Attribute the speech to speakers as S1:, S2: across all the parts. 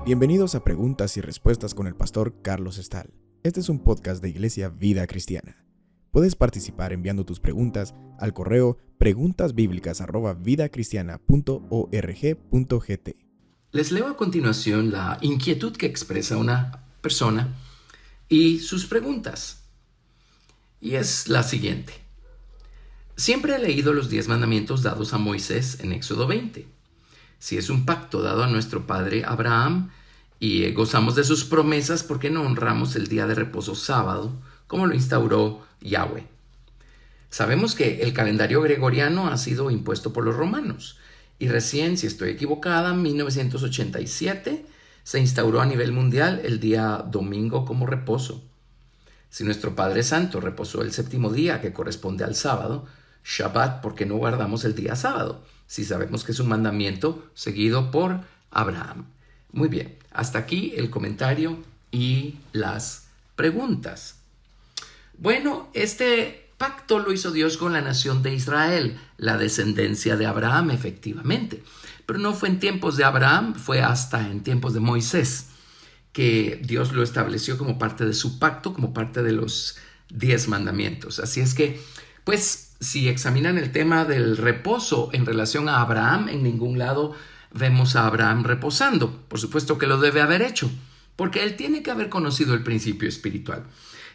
S1: Bienvenidos a Preguntas y Respuestas con el pastor Carlos Estal. Este es un podcast de Iglesia Vida Cristiana. Puedes participar enviando tus preguntas al correo preguntasbiblicas@vidacristiana.org.gt.
S2: Les leo a continuación la inquietud que expresa una persona y sus preguntas. Y es la siguiente. Siempre he leído los 10 mandamientos dados a Moisés en Éxodo 20. Si es un pacto dado a nuestro padre Abraham y gozamos de sus promesas, ¿por qué no honramos el día de reposo sábado, como lo instauró Yahweh? Sabemos que el calendario gregoriano ha sido impuesto por los romanos y recién, si estoy equivocada, en 1987 se instauró a nivel mundial el día domingo como reposo. Si nuestro Padre Santo reposó el séptimo día, que corresponde al sábado, Shabbat, ¿por qué no guardamos el día sábado? Si sabemos que es un mandamiento seguido por Abraham. Muy bien, hasta aquí el comentario y las preguntas. Bueno, este pacto lo hizo Dios con la nación de Israel, la descendencia de Abraham, efectivamente. Pero no fue en tiempos de Abraham, fue hasta en tiempos de Moisés, que Dios lo estableció como parte de su pacto, como parte de los 10 mandamientos. Así es que, pues, si examinan el tema del reposo en relación a Abraham, en ningún lado vemos a Abraham reposando. Por supuesto que lo debe haber hecho, porque él tiene que haber conocido el principio espiritual.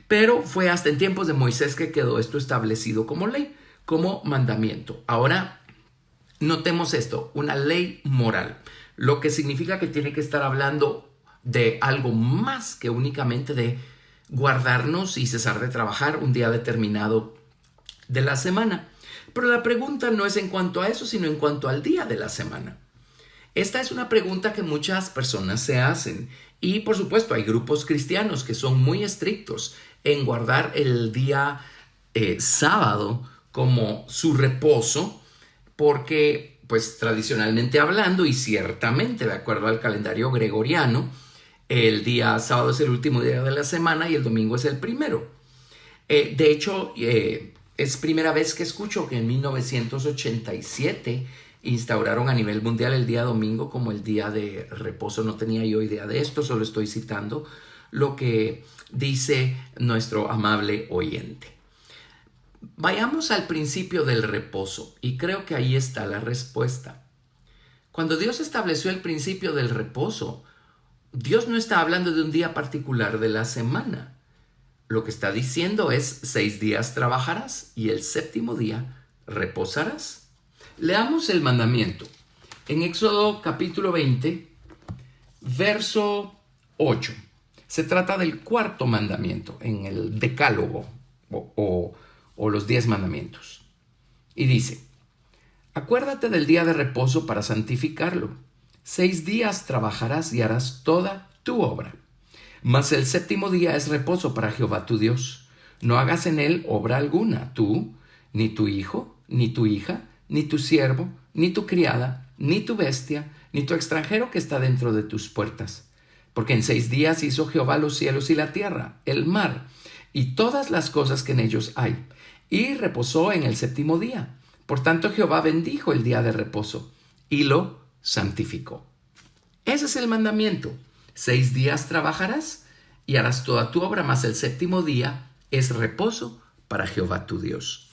S2: Pero fue hasta en tiempos de Moisés que quedó esto establecido como ley, como mandamiento. Ahora, notemos esto, una ley moral, lo que significa que tiene que estar hablando de algo más que únicamente de guardarnos y cesar de trabajar un día determinado de la semana. Pero la pregunta no es en cuanto a eso, sino en cuanto al día de la semana. Esta es una pregunta que muchas personas se hacen y, por supuesto, hay grupos cristianos que son muy estrictos en guardar el día sábado como su reposo porque, pues, tradicionalmente hablando y ciertamente de acuerdo al calendario gregoriano, el día sábado es el último día de la semana y el domingo es el primero. De hecho, es primera vez que escucho que en 1987 instauraron a nivel mundial el día domingo como el día de reposo. No tenía yo idea de esto, solo estoy citando lo que dice nuestro amable oyente. Vayamos al principio del reposo y creo que ahí está la respuesta. Cuando Dios estableció el principio del reposo, Dios no está hablando de un día particular de la semana. Lo que está diciendo es 6 días trabajarás y el séptimo día reposarás. Leamos el mandamiento. En Éxodo capítulo 20, verso 8. Se trata del cuarto mandamiento en el decálogo o los 10 mandamientos. Y dice, acuérdate del día de reposo para santificarlo. 6 días trabajarás y harás toda tu obra. Mas el séptimo día es reposo para Jehová tu Dios. No hagas en él obra alguna, tú, ni tu hijo, ni tu hija, ni tu siervo, ni tu criada, ni tu bestia, ni tu extranjero que está dentro de tus puertas. Porque en 6 días hizo Jehová los cielos y la tierra, el mar, y todas las cosas que en ellos hay, y reposó en el séptimo día. Por tanto Jehová bendijo el día de reposo, y lo santificó. Ese es el mandamiento. 6 días trabajarás y harás toda tu obra, mas el séptimo día es reposo para Jehová tu Dios.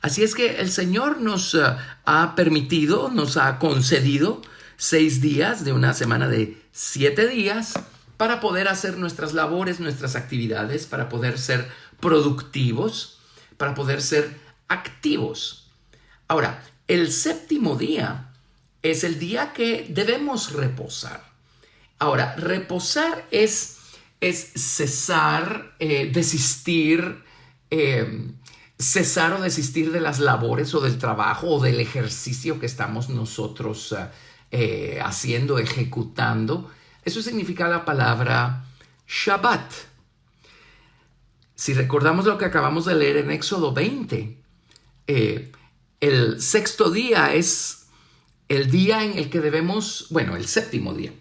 S2: Así es que el Señor nos ha permitido, nos ha concedido 6 días de una semana de 7 días para poder hacer nuestras labores, nuestras actividades, para poder ser productivos, para poder ser activos. Ahora, el séptimo día es el día que debemos reposar. Ahora, reposar es cesar, desistir, cesar o desistir de las labores o del trabajo o del ejercicio que estamos nosotros haciendo, ejecutando. Eso significa la palabra Shabbat. Si recordamos lo que acabamos de leer en Éxodo 20, el sexto día es el día en el que debemos, el séptimo día.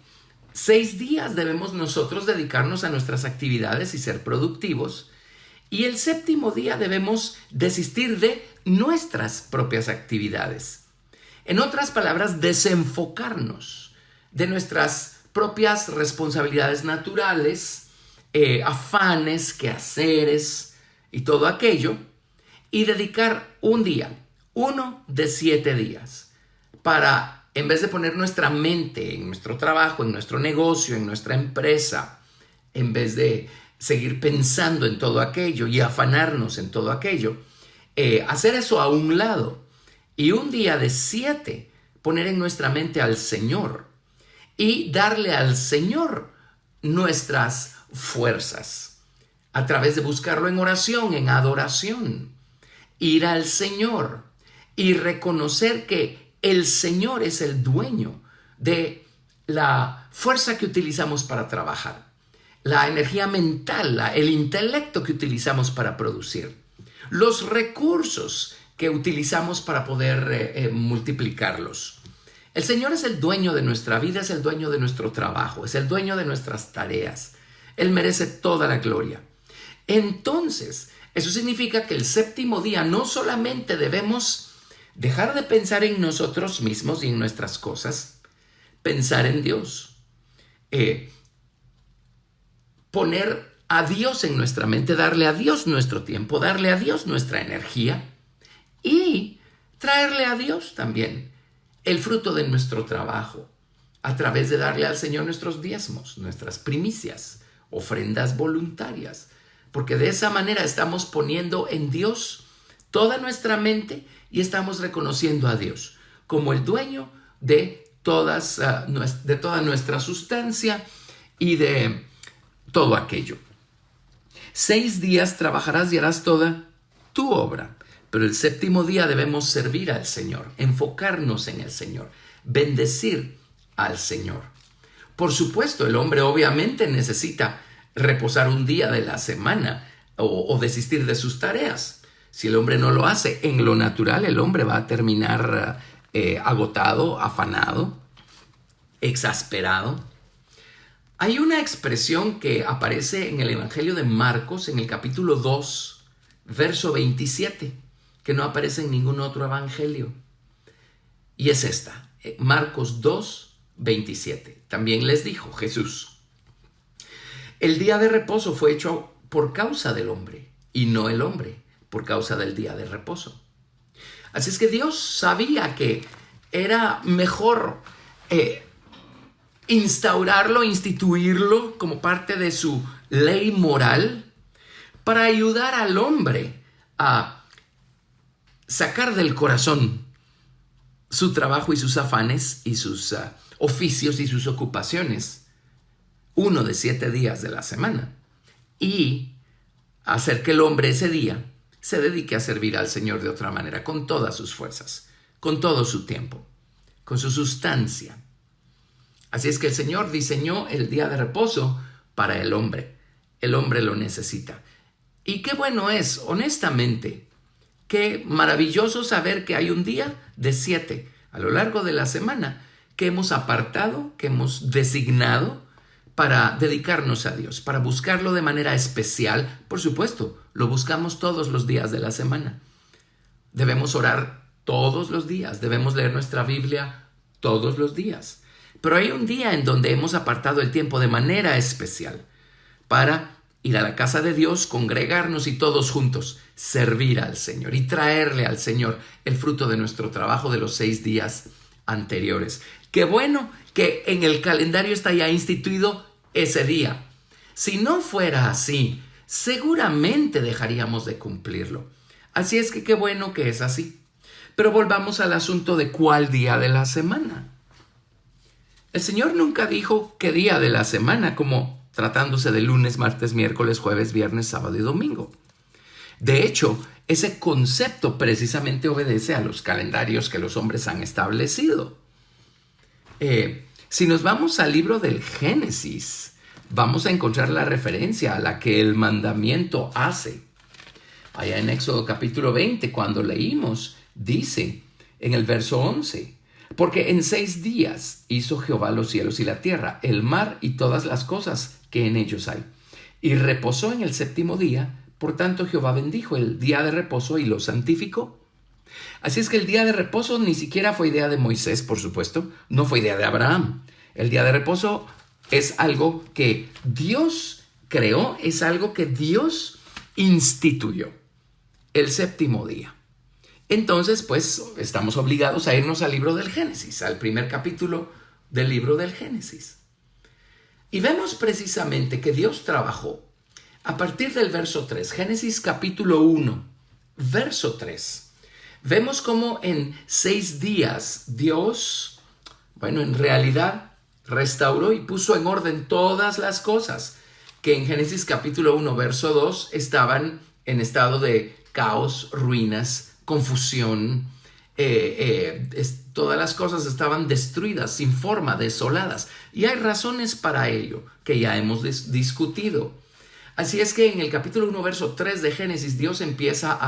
S2: 6 días debemos nosotros dedicarnos a nuestras actividades y ser productivos. Y el séptimo día debemos desistir de nuestras propias actividades. En otras palabras, desenfocarnos de nuestras propias responsabilidades naturales, afanes, quehaceres y todo aquello, y dedicar un día, uno de 7 días, para, en vez de poner nuestra mente en nuestro trabajo, en nuestro negocio, en nuestra empresa, en vez de seguir pensando en todo aquello y afanarnos en todo aquello, hacer eso a un lado y un día de 7 poner en nuestra mente al Señor y darle al Señor nuestras fuerzas a través de buscarlo en oración, en adoración, ir al Señor y reconocer que el Señor es el dueño de la fuerza que utilizamos para trabajar, la energía mental, el intelecto que utilizamos para producir, los recursos que utilizamos para poder multiplicarlos. El Señor es el dueño de nuestra vida, es el dueño de nuestro trabajo, es el dueño de nuestras tareas. Él merece toda la gloria. Entonces, eso significa que el séptimo día no solamente debemos dejar de pensar en nosotros mismos y en nuestras cosas, pensar en Dios, poner a Dios en nuestra mente, darle a Dios nuestro tiempo, darle a Dios nuestra energía y traerle a Dios también el fruto de nuestro trabajo a través de darle al Señor nuestros diezmos, nuestras primicias, ofrendas voluntarias, porque de esa manera estamos poniendo en Dios toda nuestra mente y estamos reconociendo a Dios como el dueño de toda nuestra sustancia y de todo aquello. 6 días trabajarás y harás toda tu obra, pero el séptimo día debemos servir al Señor, enfocarnos en el Señor, bendecir al Señor. Por supuesto, el hombre obviamente necesita reposar un día de la semana o desistir de sus tareas. Si el hombre no lo hace, en lo natural el hombre va a terminar agotado, afanado, exasperado. Hay una expresión que aparece en el Evangelio de Marcos, en el capítulo 2, verso 27, que no aparece en ningún otro evangelio. Y es esta, Marcos 2, 27. También les dijo Jesús: el día de reposo fue hecho por causa del hombre, y no el hombre por causa del día de reposo. Así es que Dios sabía que era mejor instaurarlo, instituirlo como parte de su ley moral para ayudar al hombre a sacar del corazón su trabajo y sus afanes y sus oficios y sus ocupaciones, uno de 7 días de la semana, y hacer que el hombre ese día se dedique a servir al Señor de otra manera, con todas sus fuerzas, con todo su tiempo, con su sustancia. Así es que el Señor diseñó el día de reposo para el hombre. El hombre lo necesita. Y qué bueno es, honestamente, qué maravilloso saber que hay un día de 7 a lo largo de la semana que hemos apartado, que hemos designado para dedicarnos a Dios, para buscarlo de manera especial. Por supuesto, lo buscamos todos los días de la semana. Debemos orar todos los días, debemos leer nuestra Biblia todos los días. Pero hay un día en donde hemos apartado el tiempo de manera especial para ir a la casa de Dios, congregarnos y todos juntos servir al Señor y traerle al Señor el fruto de nuestro trabajo de los 6 días anteriores. Qué bueno que en el calendario está ya instituido ese día. Si no fuera así, seguramente dejaríamos de cumplirlo. Así es que qué bueno que es así. Pero volvamos al asunto de cuál día de la semana. El Señor nunca dijo qué día de la semana, como tratándose de lunes, martes, miércoles, jueves, viernes, sábado y domingo. De hecho, ese concepto precisamente obedece a los calendarios que los hombres han establecido. Si nos vamos al libro del Génesis, vamos a encontrar la referencia a la que el mandamiento hace. Allá en Éxodo capítulo 20, cuando leímos, dice en el verso 11: porque en 6 días hizo Jehová los cielos y la tierra, el mar y todas las cosas que en ellos hay. Y reposó en el séptimo día, Por tanto, Jehová bendijo el día de reposo y lo santificó. Así es que el día de reposo ni siquiera fue idea de Moisés, por supuesto, no fue idea de Abraham. El día de reposo es algo que Dios creó, es algo que Dios instituyó, el séptimo día. Entonces, pues, estamos obligados a irnos al libro del Génesis, al primer capítulo del libro del Génesis. Y vemos precisamente que Dios trabajó a partir del verso 3, Génesis capítulo 1, verso 3. Vemos cómo en 6 días Dios, en realidad restauró y puso en orden todas las cosas que en Génesis capítulo 1, verso 2 estaban en estado de caos, ruinas, confusión. Todas las cosas estaban destruidas, sin forma, desoladas. Y hay razones para ello que ya hemos discutido. Así es que en el capítulo 1, verso 3 de Génesis, Dios empieza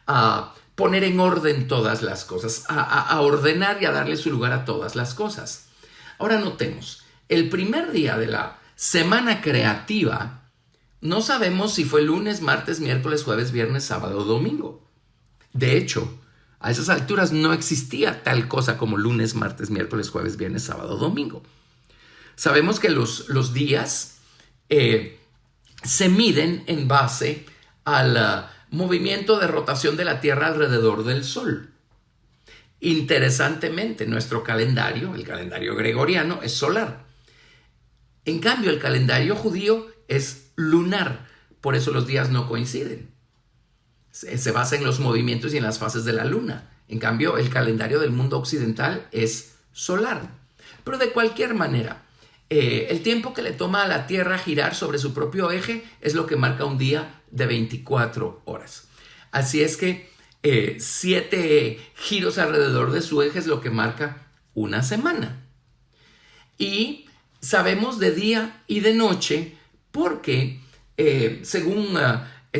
S2: a poner en orden todas las cosas, a ordenar y a darle su lugar a todas las cosas. Ahora notemos, el primer día de la semana creativa, no sabemos si fue lunes, martes, miércoles, jueves, viernes, sábado o domingo. De hecho, a esas alturas no existía tal cosa como lunes, martes, miércoles, jueves, viernes, sábado o domingo. Sabemos que los días se miden en base al movimiento de rotación de la Tierra alrededor del Sol. Interesantemente, nuestro calendario, el calendario gregoriano, es solar. En cambio, el calendario judío es lunar, por eso los días no coinciden. Se basa en los movimientos y en las fases de la luna. En cambio, el calendario del mundo occidental es solar. Pero de cualquier manera, el tiempo que le toma a la Tierra girar sobre su propio eje es lo que marca un día de 24 horas. Así es que 7 giros alrededor de su eje es lo que marca una semana. Y sabemos de día y de noche porque según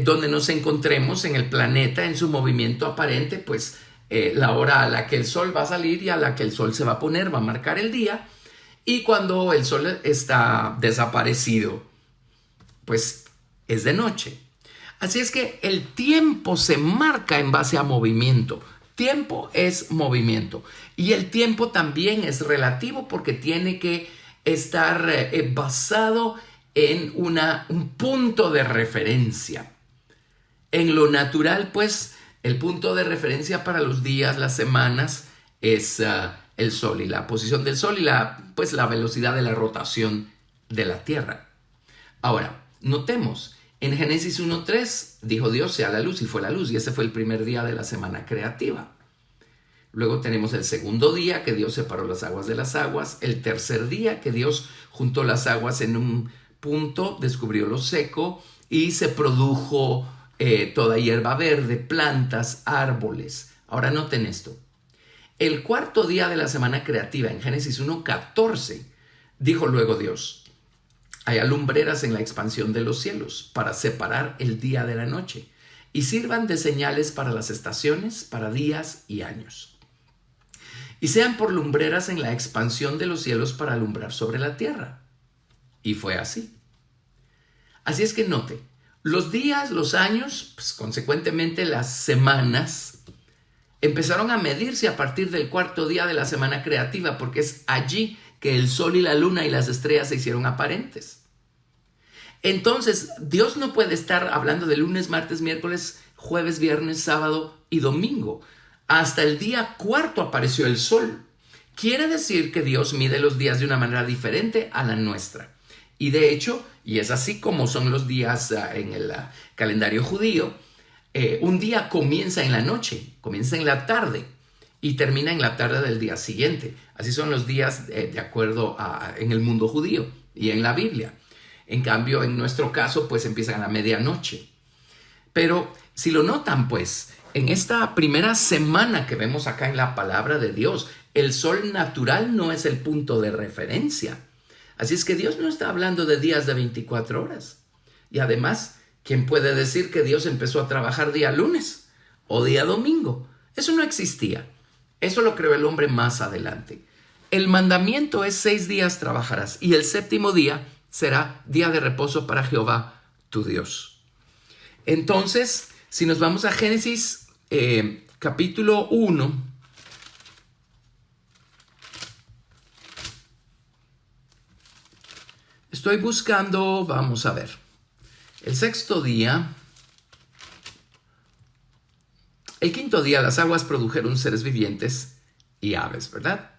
S2: donde nos encontremos en el planeta, en su movimiento aparente, pues la hora a la que el sol va a salir y a la que el sol se va a poner va a marcar el día. Y cuando el sol está desaparecido, pues es de noche. Así es que el tiempo se marca en base a movimiento. Tiempo es movimiento. Y el tiempo también es relativo porque tiene que estar basado en un punto de referencia. En lo natural, pues, el punto de referencia para los días, las semanas, es el Sol y la posición del Sol y la velocidad de la rotación de la Tierra. Ahora, notemos, en Génesis 1:3 dijo Dios, sea la luz, y fue la luz, y ese fue el primer día de la semana creativa. Luego tenemos el segundo día que Dios separó las aguas de las aguas, el tercer día que Dios juntó las aguas en un punto, descubrió lo seco y se produjo toda hierba verde, plantas, árboles. Ahora noten esto. El cuarto día de la semana creativa, en Génesis 1:14, dijo luego Dios, haya lumbreras en la expansión de los cielos para separar el día de la noche y sirvan de señales para las estaciones, para días y años. Y sean por lumbreras en la expansión de los cielos para alumbrar sobre la tierra. Y fue así. Así es que note, los días, los años, pues consecuentemente las semanas, empezaron a medirse a partir del cuarto día de la semana creativa, porque es allí que el sol y la luna y las estrellas se hicieron aparentes. Entonces, Dios no puede estar hablando de lunes, martes, miércoles, jueves, viernes, sábado y domingo. Hasta el día cuarto apareció el sol. Quiere decir que Dios mide los días de una manera diferente a la nuestra. Y de hecho, y es así como son los días en el calendario judío, un día comienza en la noche, comienza en la tarde y termina en la tarde del día siguiente. Así son los días de acuerdo en el mundo judío y en la Biblia. En cambio, en nuestro caso, pues empiezan a la medianoche. Pero si lo notan, pues, en esta primera semana que vemos acá en la palabra de Dios, el sol natural no es el punto de referencia. Así es que Dios no está hablando de días de 24 horas. Y además, ¿quién puede decir que Dios empezó a trabajar día lunes o día domingo? Eso no existía. Eso lo creó el hombre más adelante. El mandamiento es 6 días trabajarás y el séptimo día será día de reposo para Jehová tu Dios. Entonces, si nos vamos a Génesis capítulo 1, estoy buscando, vamos a ver, el sexto día, el quinto día las aguas produjeron seres vivientes y aves, ¿verdad?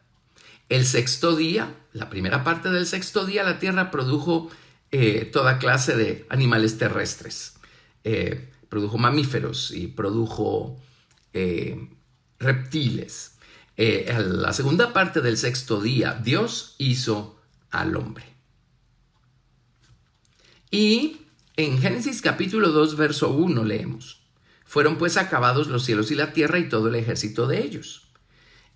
S2: El sexto día, la primera parte del sexto día, la tierra produjo toda clase de animales terrestres. Produjo mamíferos y produjo reptiles. La segunda parte del sexto día, Dios hizo al hombre. Y en Génesis capítulo 2, verso 1 leemos: fueron pues acabados los cielos y la tierra y todo el ejército de ellos.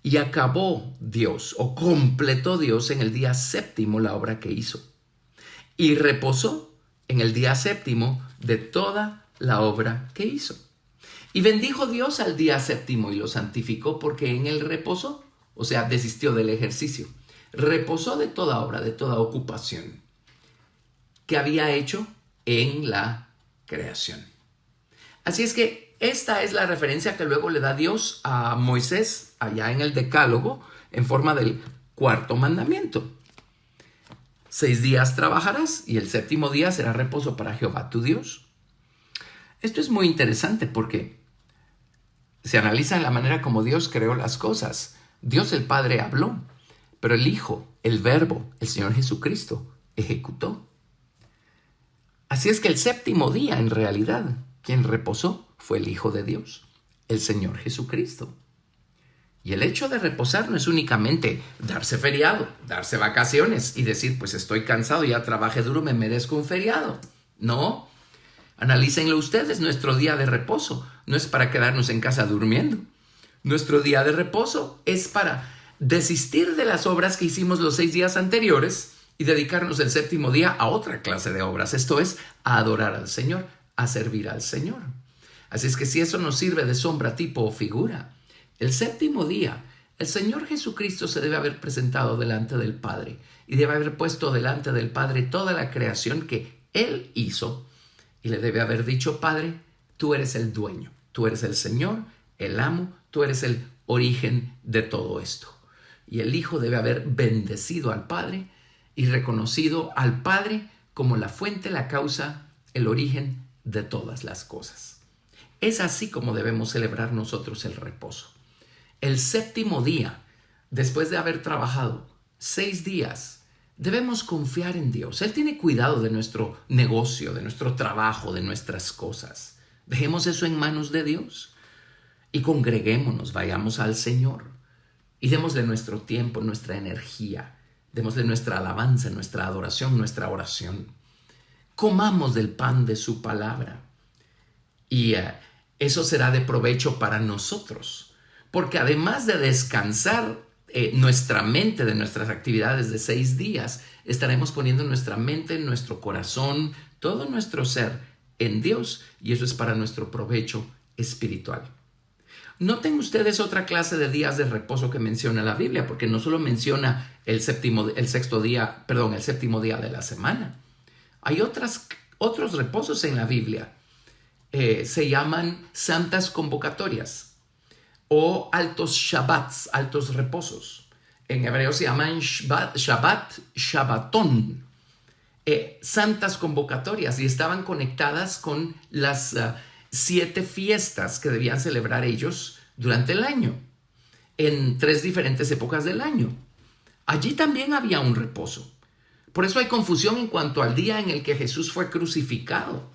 S2: Y acabó Dios, o completó Dios en el día séptimo la obra que hizo. Y reposó en el día séptimo de toda la obra que hizo. Y bendijo Dios al día séptimo y lo santificó, porque en él reposó, o sea, desistió del ejercicio. Reposó de toda obra, de toda ocupación que había hecho en la creación. Así es que esta es la referencia que luego le da Dios a Moisés allá en el Decálogo en forma del cuarto mandamiento. 6 días trabajarás y el séptimo día será reposo para Jehová tu Dios. Esto es muy interesante porque se analiza en la manera como Dios creó las cosas. Dios el Padre habló, pero el Hijo, el Verbo, el Señor Jesucristo, ejecutó. Así es que el séptimo día, en realidad, quien reposó fue el Hijo de Dios, el Señor Jesucristo. Y el hecho de reposar no es únicamente darse feriado, darse vacaciones y decir, pues estoy cansado, ya trabajé duro, me merezco un feriado. No, analícenlo ustedes, nuestro día de reposo no es para quedarnos en casa durmiendo. Nuestro día de reposo es para desistir de las obras que hicimos los 6 días anteriores y dedicarnos el séptimo día a otra clase de obras. Esto es, a adorar al Señor, a servir al Señor. Así es que si eso nos sirve de sombra, tipo o figura, el séptimo día, el Señor Jesucristo se debe haber presentado delante del Padre y debe haber puesto delante del Padre toda la creación que Él hizo y le debe haber dicho: Padre, tú eres el dueño, tú eres el Señor, el amo, tú eres el origen de todo esto. Y el Hijo debe haber bendecido al Padre y reconocido al Padre como la fuente, la causa, el origen de todas las cosas. Es así como debemos celebrar nosotros el reposo. El séptimo día, después de haber trabajado 6 días, debemos confiar en Dios. Él tiene cuidado de nuestro negocio, de nuestro trabajo, de nuestras cosas. Dejemos eso en manos de Dios y congreguémonos, vayamos al Señor y démosle nuestro tiempo, nuestra energía, démosle nuestra alabanza, nuestra adoración, nuestra oración. Comamos del pan de su palabra y eso será de provecho para nosotros. Porque además de descansar nuestra mente de nuestras actividades de 6 días, estaremos poniendo nuestra mente, nuestro corazón, todo nuestro ser en Dios, y eso es para nuestro provecho espiritual. Noten ustedes otra clase de días de reposo que menciona la Biblia, porque no solo menciona el séptimo día de la semana. Hay otros reposos en la Biblia. Se llaman santas convocatorias o altos shabbats, altos reposos. En hebreo se llaman shabbatón, santas convocatorias, y estaban conectadas con las 7 fiestas que debían celebrar ellos durante el año, en 3 diferentes épocas del año. Allí también había un reposo. Por eso hay confusión en cuanto al día en el que Jesús fue crucificado,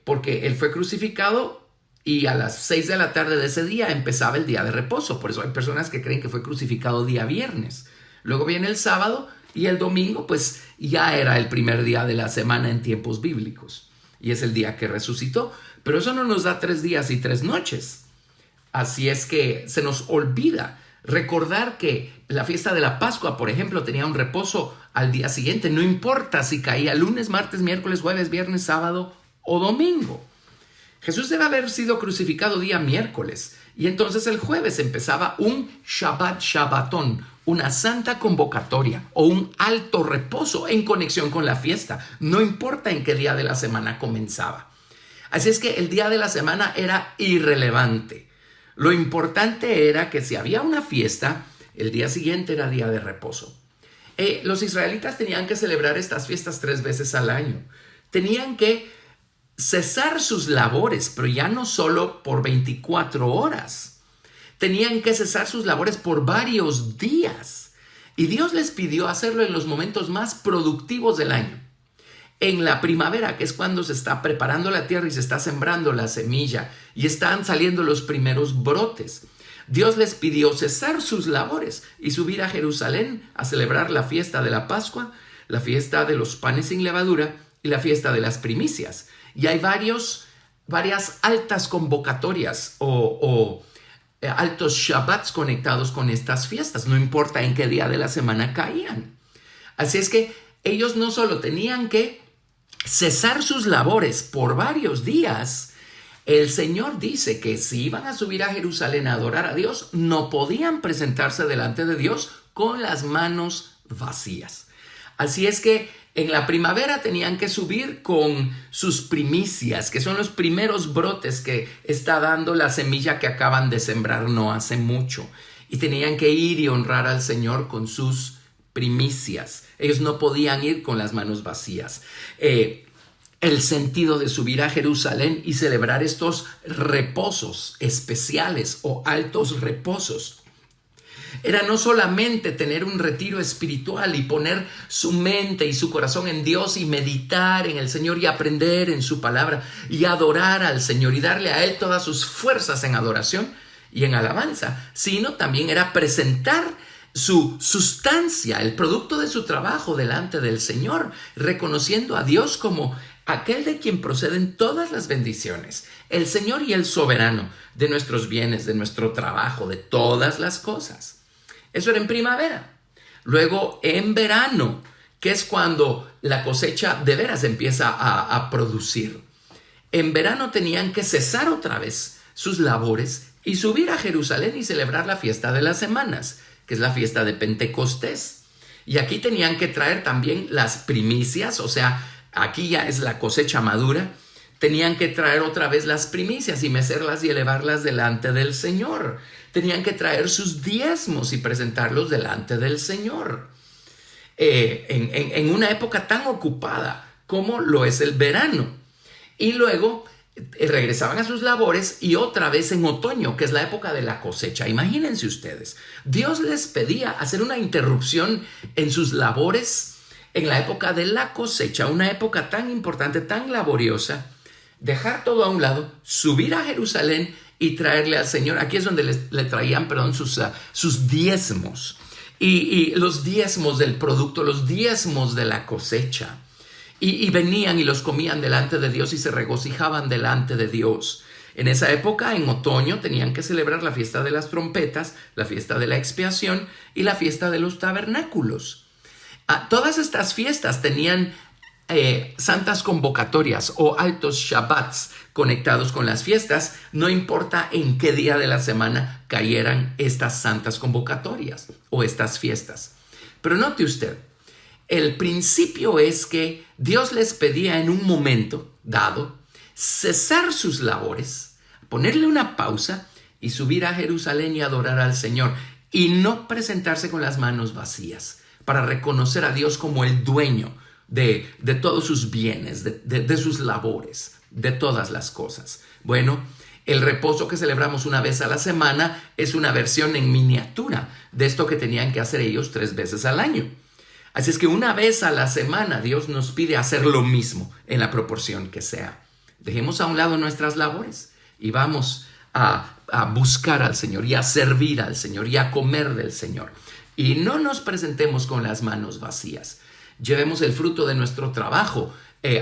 S2: porque Él fue crucificado y a las 6 de la tarde de ese día empezaba el día de reposo. Por eso hay personas que creen que fue crucificado día viernes. Luego viene el sábado y el domingo pues ya era el primer día de la semana en tiempos bíblicos. Y es el día que resucitó. Pero eso no nos da 3 días y 3 noches. Así es que se nos olvida recordar que la fiesta de la Pascua, por ejemplo, tenía un reposo al día siguiente. No importa si caía lunes, martes, miércoles, jueves, viernes, sábado o domingo. Jesús debe haber sido crucificado día miércoles y entonces el jueves empezaba un Shabbatón, una santa convocatoria o un alto reposo en conexión con la fiesta. No importa en qué día de la semana comenzaba. Así es que el día de la semana era irrelevante. Lo importante era que si había una fiesta, el día siguiente era día de reposo. Los israelitas tenían que celebrar estas fiestas 3 veces al año. Tenían que cesar sus labores, pero ya no solo por 24 horas. Tenían que cesar sus labores por varios días. Y Dios les pidió hacerlo en los momentos más productivos del año. En la primavera, que es cuando se está preparando la tierra y se está sembrando la semilla y están saliendo los primeros brotes. Dios les pidió cesar sus labores y subir a Jerusalén a celebrar la fiesta de la Pascua, la fiesta de los panes sin levadura y la fiesta de las primicias. Y hay varias altas convocatorias o altos Shabbats conectados con estas fiestas, no importa en qué día de la semana caían. Así es que ellos no solo tenían que cesar sus labores por varios días, el Señor dice que si iban a subir a Jerusalén a adorar a Dios, no podían presentarse delante de Dios con las manos vacías. Así es que en la primavera tenían que subir con sus primicias, que son los primeros brotes que está dando la semilla que acaban de sembrar no hace mucho. Y tenían que ir y honrar al Señor con sus primicias. Ellos no podían ir con las manos vacías. El sentido de subir a Jerusalén y celebrar estos reposos especiales o altos reposos era no solamente tener un retiro espiritual y poner su mente y su corazón en Dios y meditar en el Señor y aprender en su palabra y adorar al Señor y darle a Él todas sus fuerzas en adoración y en alabanza, sino también era presentar su sustancia, el producto de su trabajo delante del Señor, reconociendo a Dios como aquel de quien proceden todas las bendiciones, el Señor y el soberano de nuestros bienes, de nuestro trabajo, de todas las cosas. Eso era en primavera. Luego en verano, que es cuando la cosecha de veras empieza a producir. En verano tenían que cesar otra vez sus labores y subir a Jerusalén y celebrar la fiesta de las semanas, que es la fiesta de Pentecostés. Y aquí tenían que traer también las primicias, o sea, aquí ya es la cosecha madura. Tenían que traer otra vez las primicias y mecerlas y elevarlas delante del Señor. Tenían que traer sus diezmos y presentarlos delante del Señor. En una época tan ocupada como lo es el verano. Y luego regresaban a sus labores y otra vez en otoño, que es la época de la cosecha. Imagínense ustedes, Dios les pedía hacer una interrupción en sus labores en la época de la cosecha, una época tan importante, tan laboriosa, dejar todo a un lado, subir a Jerusalén y traerle al Señor. Aquí es donde le traían, sus diezmos. Y los diezmos del producto, los diezmos de la cosecha. Y venían y los comían delante de Dios y se regocijaban delante de Dios. En esa época, en otoño, tenían que celebrar la fiesta de las trompetas, la fiesta de la expiación y la fiesta de los tabernáculos. Todas estas fiestas tenían santas convocatorias o altos Shabbats conectados con las fiestas, no importa en qué día de la semana cayeran estas santas convocatorias o estas fiestas. Pero note usted, el principio es que Dios les pedía en un momento dado cesar sus labores, ponerle una pausa y subir a Jerusalén y adorar al Señor y no presentarse con las manos vacías para reconocer a Dios como el dueño de todos sus bienes, de sus labores, de todas las cosas. Bueno, el reposo que celebramos una vez a la semana es una versión en miniatura de esto que tenían que hacer ellos 3 veces al año. Así es que una vez a la semana Dios nos pide hacer lo mismo en la proporción que sea. Dejemos a un lado nuestras labores y vamos a buscar al Señor y a servir al Señor y a comer del Señor. Y no nos presentemos con las manos vacías. Llevemos el fruto de nuestro trabajo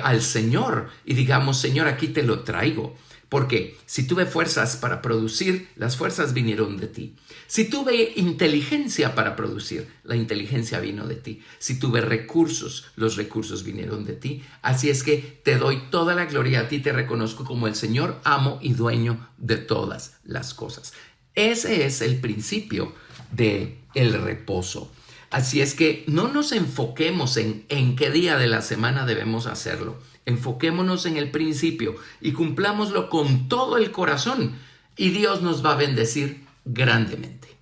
S2: al Señor y digamos, Señor, aquí te lo traigo. Porque si tuve fuerzas para producir, las fuerzas vinieron de ti. Si tuve inteligencia para producir, la inteligencia vino de ti. Si tuve recursos, los recursos vinieron de ti. Así es que te doy toda la gloria a ti, te reconozco como el Señor, amo y dueño de todas las cosas. Ese es el principio del reposo. Así es que no nos enfoquemos en qué día de la semana debemos hacerlo. Enfoquémonos en el principio y cumplámoslo con todo el corazón y Dios nos va a bendecir grandemente.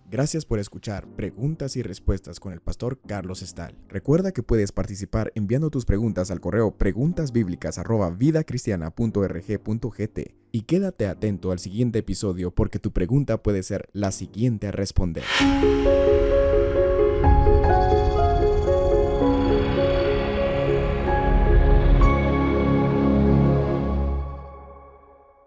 S1: Gracias por escuchar Preguntas y Respuestas con el pastor Carlos Estal. Recuerda que puedes participar enviando tus preguntas al correo preguntasbiblicas@vidacristiana.org.gt y quédate atento al siguiente episodio porque tu pregunta puede ser la siguiente a responder.